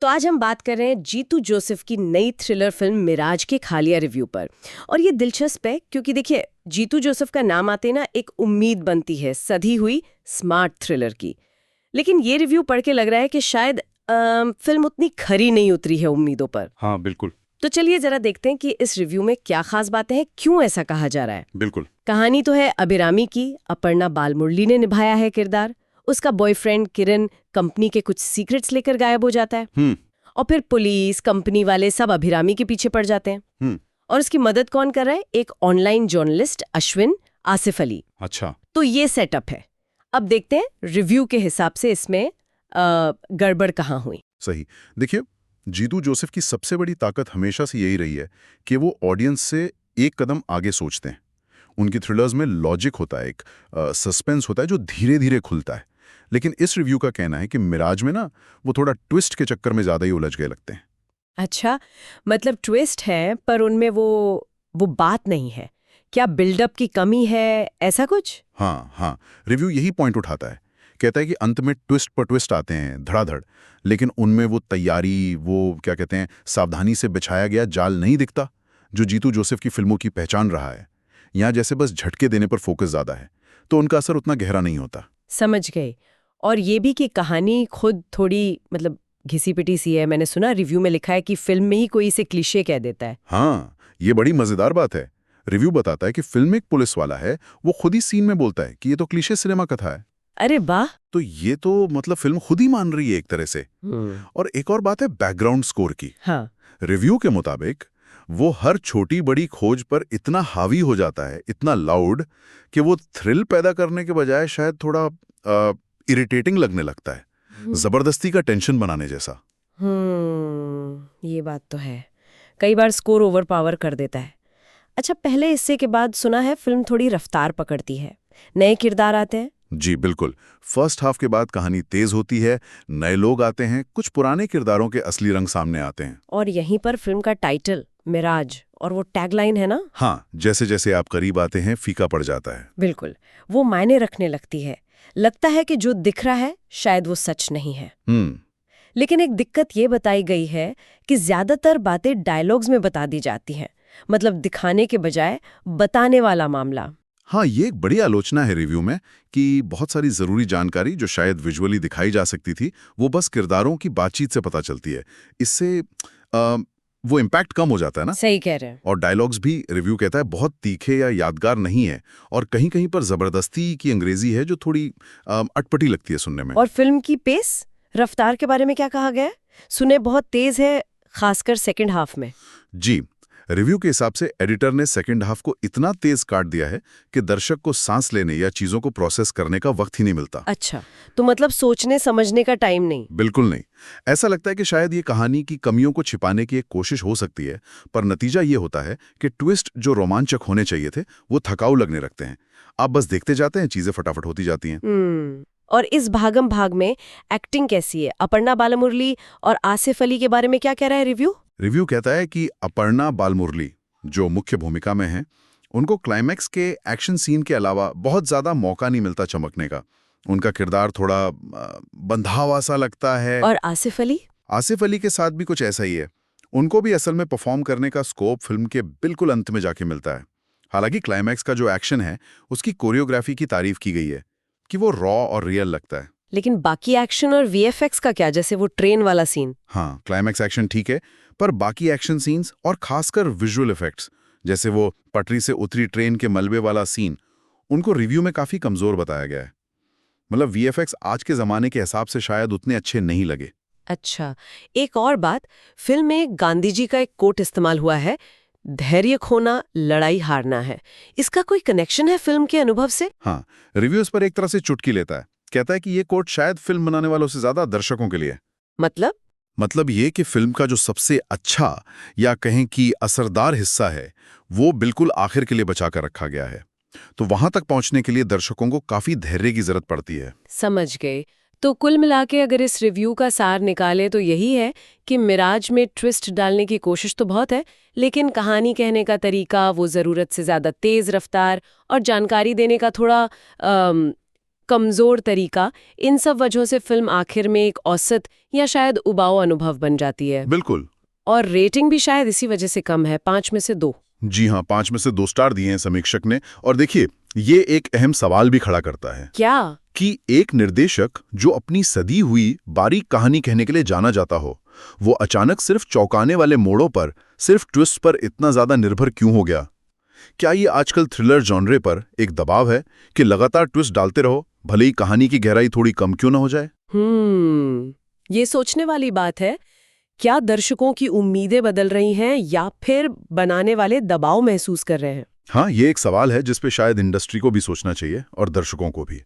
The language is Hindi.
तो आज हम बात कर रहे हैं जीतू जोसेफ की नई थ्रिलर फिल्म मिराज के खालिया रिव्यू पर। और ये दिलचस्प है क्योंकि देखिए, जीतू जोसेफ का नाम आते ना एक उम्मीद बनती है सधी हुई स्मार्ट थ्रिलर की। लेकिन ये रिव्यू पढ़ के लग रहा है कि शायद फिल्म उतनी खरी नहीं उतरी है उम्मीदों पर। हाँ बिल्कुल। तो चलिए जरा देखते हैं कि इस रिव्यू में क्या खास बातें हैं, क्यों ऐसा कहा जा रहा है। बिल्कुल। कहानी तो है अभिरामी की। अपर्णा बालमुरली ने निभाया है किरदार। उसका बॉयफ्रेंड किरण कंपनी के कुछ सीक्रेट्स लेकर गायब हो जाता है और फिर पुलिस, कंपनी वाले सब अभिरामी के पीछे पड़ जाते हैं। और उसकी मदद कौन कर रहा है? एक ऑनलाइन जर्नलिस्ट अश्विन आसिफ अली। अच्छा। तो ये सेटअप है। अब देखते हैं रिव्यू के हिसाब से इसमें गड़बड़ कहाँ हुई। सही। देखिए, जीतू जोसेफ की सबसे बड़ी ताकत हमेशा से यही रही है कि वो ऑडियंस से एक कदम आगे सोचते हैं। उनकी थ्रिलर्स में लॉजिक होता है, एक सस्पेंस होता है जो धीरे धीरे खुलता है। लेकिन इस रिव्यू का कहना है कि मिराज में ना वो थोड़ा ट्विस्ट के चक्कर में ज्यादा ही उलझ गए लगते हैं। अच्छा, मतलब ट्विस्ट है पर उनमें वो बात नहीं है। क्या बिल्डअप की कमी है, ऐसा कुछ? हाँ, रिव्यू यही पॉइंट उठाता है। कहता है कि अंत में ट्विस्ट पर ट्विस्ट आते हैं धड़ाधड़, लेकिन उनमें वो तैयारी, वो क्या कहते हैं, सावधानी से बिछाया गया जाल नहीं दिखता जो जीतू जोसेफ की फिल्मों की पहचान रहा है। यहाँ जैसे बस झटके देने पर फोकस ज्यादा है, तो उनका असर उतना गहरा नहीं होता। समझ गए। और ये भी कि कहानी खुद थोड़ी मतलब घिसी पिटी सी है। मैंने सुना रिव्यू में लिखा है कि फिल्म में ही कोई इसे क्लीशे कह देता है। हाँ, ये बड़ी मजेदार बात है। रिव्यू बताता है कि फिल्म में एक पुलिस वाला है, वो खुद ही सीन में बोलता है कि ये तो क्लीशे सिनेमा कथा है। अरे वाह! तो ये तो मतलब फिल्म खुद ही मान रही है एक तरह से। और एक और बात है बैकग्राउंड स्कोर की। हाँ। रिव्यू के मुताबिक वो हर छोटी बड़ी खोज पर इतना हावी हो जाता है, इतना लाउड, कि वो थ्रिल पैदा करने के बजाय शायद थोड़ा इरिटेटिंग लगने लगता है, जबरदस्ती का टेंशन बनाने जैसा। ये बात तो है। कई बार स्कोर ओवर पावर कर देता है। अच्छा, पहले हिस्से के बाद सुना है फिल्म थोड़ी रफ्तार पकड़ती है, नए किरदार आते हैं। जी बिल्कुल। फर्स्ट हाफ के बाद कहानी तेज होती है, नए लोग आते हैं, कुछ पुराने किरदारों के असली रंग सामने आते हैं। और यहीं पर फिल्म का टाइटल मिराज और वो टैगलाइन है ना। हाँ, जैसे जैसे आप करीब आते हैं फीका पड़ जाता है। बिल्कुल, वो मायने रखने लगती है। लगता है कि जो दिख रहा है शायद वो सच नहीं है। लेकिन एक दिक्कत ये बताई गई है कि ज्यादातर बातें डायलॉग्स में बता दी जाती हैं, मतलब दिखाने के बजाय बताने वाला मामला। हाँ, ये एक बड़ी आलोचना है रिव्यू में कि बहुत सारी जरूरी जानकारी जो शायद विजुअली दिखाई जा सकती थी, वो बस किरदारों की बातचीत से पता चलती है। इससे वो इम्पैक्ट कम हो जाता है ना। सही कह रहे हैं। और डायलॉग्स भी रिव्यू कहता है बहुत तीखे या यादगार नहीं है, और कहीं कहीं पर जबरदस्ती की अंग्रेजी है जो थोड़ी अटपटी लगती है सुनने में। और फिल्म की पेस, रफ्तार के बारे में क्या कहा गया है? सुने बहुत तेज है, खासकर सेकंड हाफ में। जी, रिव्यू के हिसाब से एडिटर ने सेकंड हाफ को इतना तेज काट दिया है कि दर्शक को सांस लेने या चीजों को प्रोसेस करने का वक्त ही नहीं मिलता। अच्छा, तो मतलब सोचने समझने का टाइम नहीं। बिल्कुल नहीं। ऐसा लगता है कि शायद ये कहानी की कमियों को छिपाने की एक कोशिश हो सकती है, पर नतीजा ये होता है कि ट्विस्ट जो रोमांचक होने चाहिए थे वो थकाऊ लगने लगते हैं। आप बस देखते जाते हैं, चीजें फटाफट होती जाती हैं। और इस भागम भाग में एक्टिंग कैसी है? अपर्णा बालमुरली और आसिफ अली के बारे में क्या कह रहा है रिव्यू? रिव्यू कहता है कि अपर्णा बालमुरली, जो मुख्य भूमिका में है, उनको क्लाइमैक्स के एक्शन सीन के अलावा बहुत ज्यादा मौका नहीं मिलता चमकने का। उनका किरदार थोड़ा बंधा हुआ सा लगता है। और आसिफ अली? आसिफ अली के साथ भी कुछ ऐसा ही है। उनको भी असल में परफॉर्म करने का स्कोप फिल्म के बिल्कुल अंत में जाके मिलता है। हालांकि क्लाइमैक्स का जो एक्शन है उसकी कोरियोग्राफी की तारीफ की गई है कि वो रॉ और रियल लगता है। लेकिन बाकी एक्शन और वीएफएक्स का क्या, जैसे वो ट्रेन वाला सीन? हाँ, क्लाइमैक्स एक्शन ठीक है, पर बाकी एक्शन सीन्स और खासकर विजुअल इफेक्ट्स, जैसे वो पटरी से उतरी ट्रेन के मलबे वाला सीन, उनको रिव्यू में काफी कमजोर बताया गया है। मतलब वीएफएक्स आज के जमाने के हिसाब से शायद उतने अच्छे नहीं लगे। अच्छा, एक और बात, फिल्म में गांधी जी का एक कोट इस्तेमाल हुआ है, धैर्य खोना लड़ाई हारना है। इसका कोई कनेक्शन है फिल्म के अनुभव से? हाँ, रिव्यूज पर एक तरह से चुटकी लेता है। कहता है कि ये कोट शायद फिल्म बनाने वालों से ज्यादा दर्शकों के लिए। मतलब ये कि फिल्म का जो सबसे अच्छा या कहें कि असरदार हिस्सा है वो बिल्कुल आखिर के लिए बचा कर रखा गया है। तो वहां तक पहुंचने के लिए दर्शकों को काफी धैर्य की जरूरत पड़ती है। समझ गए। तो कुल मिलाके अगर इस रिव्यू का सार निकाले तो यही है कि मिराज में ट्विस्ट डालने की कोशिश तो बहुत है, लेकिन कहानी कहने का तरीका, वो ज़रूरत से ज़्यादा तेज़ रफ्तार और जानकारी देने का थोड़ा कमजोर तरीका, इन सब वजहों से फिल्म आखिर में एक औसत या शायद उबाऊ अनुभव बन जाती है। बिल्कुल। और रेटिंग भी शायद इसी वजह से कम है, 5 में से 2। जी हाँ, 5 में से 2 स्टार दिए हैं समीक्षक ने। और देखिए, ये एक अहम सवाल भी खड़ा करता है। क्या? कि एक निर्देशक जो अपनी सदी हुई बारीक कहानी कहने के लिए जाना जाता हो, वो अचानक सिर्फ चौंकाने वाले मोड़ों पर, सिर्फ ट्विस्ट पर इतना ज्यादा निर्भर क्यों हो गया? क्या ये आजकल थ्रिलर जॉनरे पर एक दबाव है कि लगातार ट्विस्ट डालते रहो, भले ही कहानी की गहराई थोड़ी कम क्यों ना हो जाए? ये सोचने वाली बात है। क्या दर्शकों की उम्मीदें बदल रही हैं या फिर बनाने वाले दबाव महसूस कर रहे हैं? हाँ, ये एक सवाल है जिस पे शायद इंडस्ट्री को भी सोचना चाहिए और दर्शकों को भी।